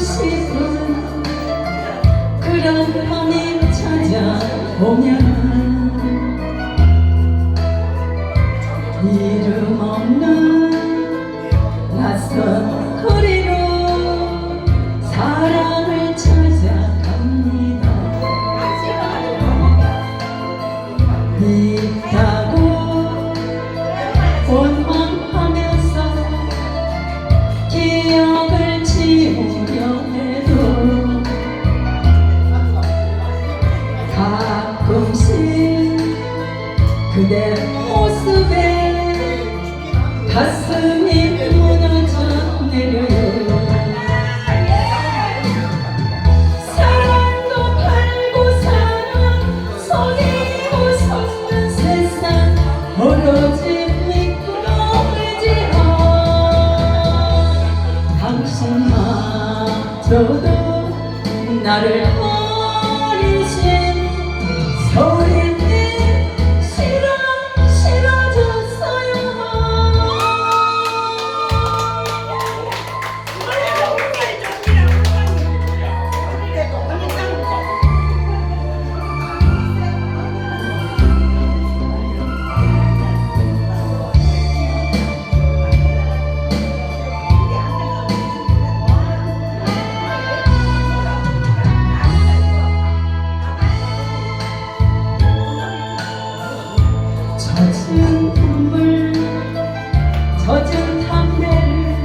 싶은 그런 밤이 찾아오면 이름 없는 낯선 거리로 사랑을 찾아갑니다. 있다고 원망하면서 기억을 지우려 해도 가끔씩 그대 모습에 가슴이 무너져 내려요. 사랑도 팔고 사랑 속이고 속는 세상 오로지 미끄러지어 당신마저도 나를 버리신 소리님 젖은 눈물 젖은 담배를